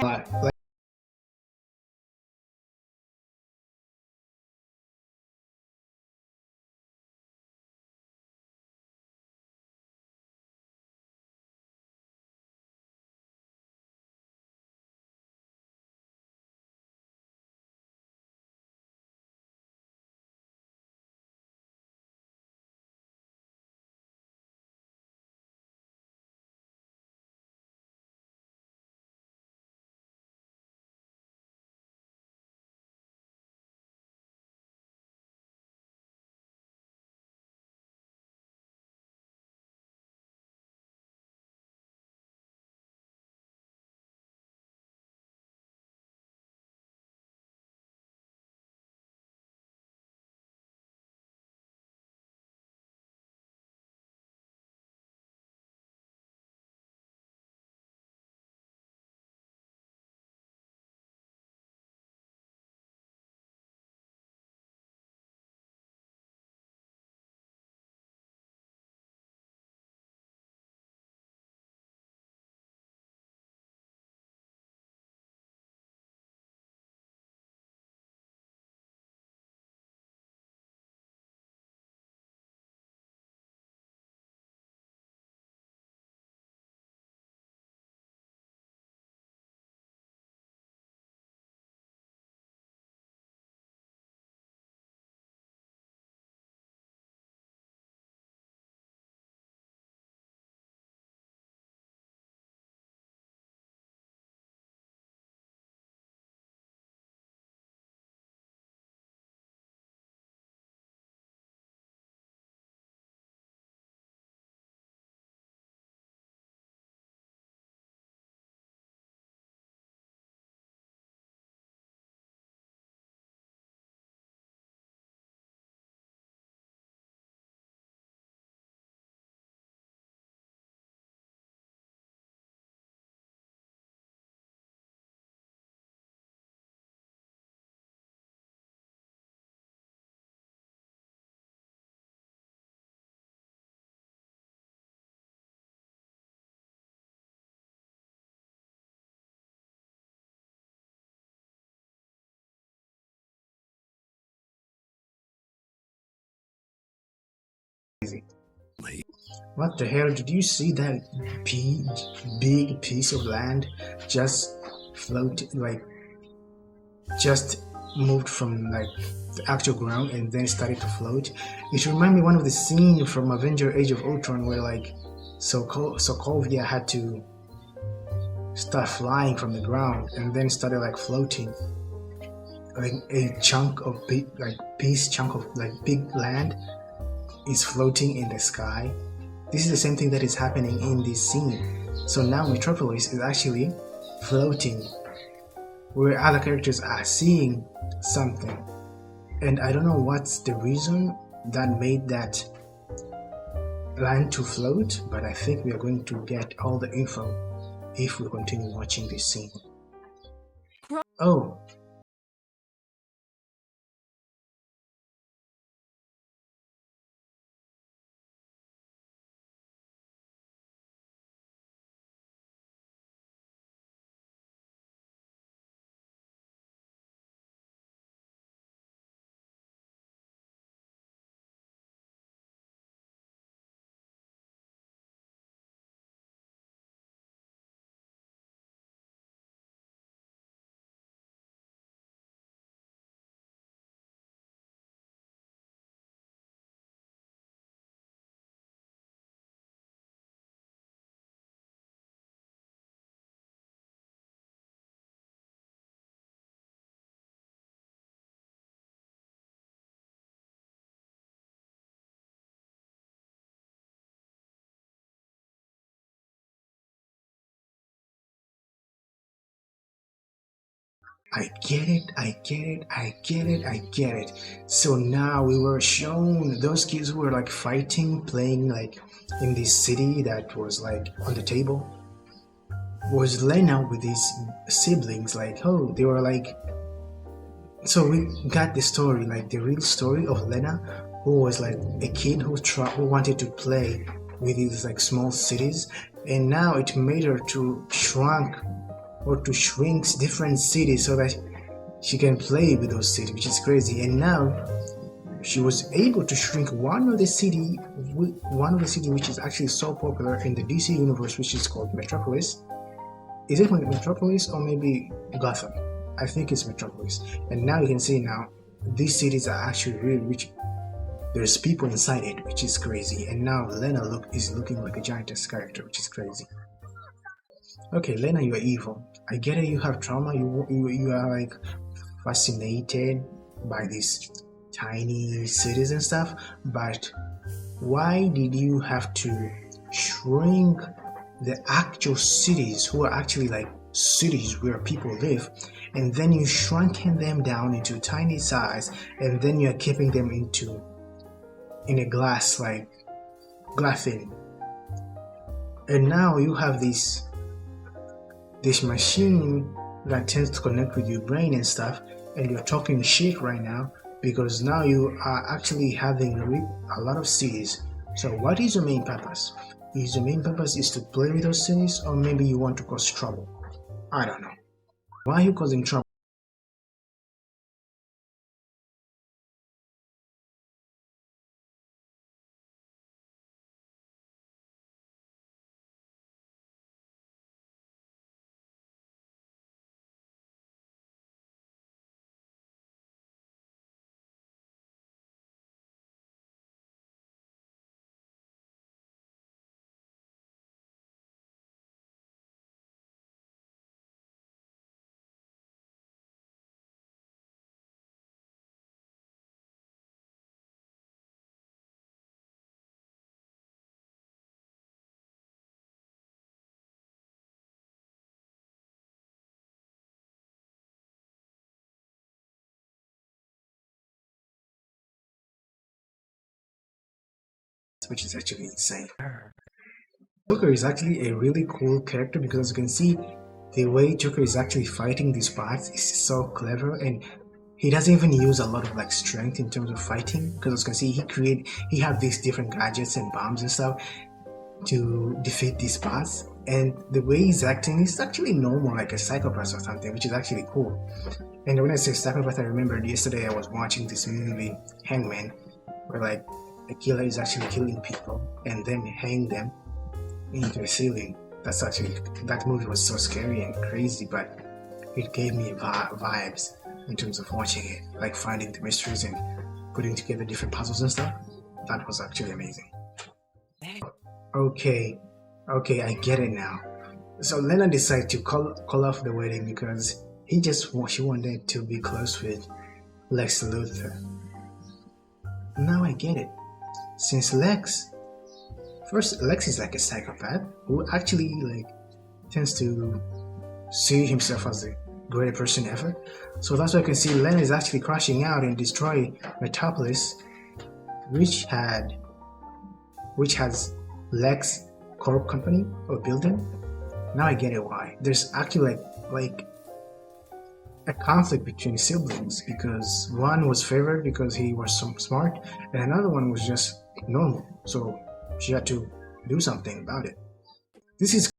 like what the hell? Did you see that big piece of land just float, like just moved from like the actual ground and then started to float? It reminded me one of the scene from Avenger Age of Ultron where like Sokovia had to start flying from the ground and then started like floating. Like a chunk of big chunk of like big land is floating in the sky. This is the same thing that is happening in this scene. So now Metropolis is actually floating where other characters are seeing something. And I don't know what's the reason that made that land to float, but I think we are going to get all the info if we continue watching this scene. Oh, I get it, I get it, I get it, I get it. So now we were shown those kids who were like fighting, playing like in this city that was like on the table, was Lena with his siblings. Like, oh, they were like. So we got the story, like the real story of Lena, who was like a kid who wanted to play with these like small cities, and now it made her to shrunk or to shrink different cities so that she can play with those cities, which is crazy. And now she was able to shrink one of the city which is actually so popular in the DC universe, which is called Metropolis. Is it Metropolis or maybe Gotham? I think it's Metropolis. And now you can see now these cities are actually really rich. There's people inside it, which is crazy. And now Lena is looking like a giantess character, which is crazy. Okay, Lena, you are evil. I get it. You have trauma. You are like fascinated by these tiny cities and stuff. But why did you have to shrink the actual cities, who are actually like cities where people live, and then you shrunken them down into tiny size, and then you're keeping them in a glass thing, and now you have this machine that tends to connect with your brain and stuff, and you're talking shit right now because now you are actually having a lot of cities. So what is your main purpose? Is your main purpose is to play with those cities, or maybe you want to cause trouble? I don't know. Why are you causing trouble? Which is actually insane. Joker is actually a really cool character because, as you can see, the way Joker is actually fighting these parts is so clever, and he doesn't even use a lot of like strength in terms of fighting. Because as you can see, he have these different gadgets and bombs and stuff to defeat these parts. And the way he's acting is actually normal, like a psychopath or something, which is actually cool. And when I say psychopath, I remembered yesterday I was watching this movie Hangman, where like a killer is actually killing people and then hang them into the ceiling. That movie was so scary and crazy, but it gave me vibes in terms of watching it, like finding the mysteries and putting together different puzzles and stuff. That was actually amazing. Okay, I get it now. So Lena decided to call off the wedding because she wanted to be close with Lex Luther. Now I get it. Since Lex is like a psychopath who actually like tends to see himself as the greatest person ever. So that's why you can see Lena is actually crashing out and destroy Metropolis, which has Lex Corp company or building. Now I get it why. There's actually like a conflict between siblings because one was favored because he was so smart and another one was just normal. So she had to do something about it. This is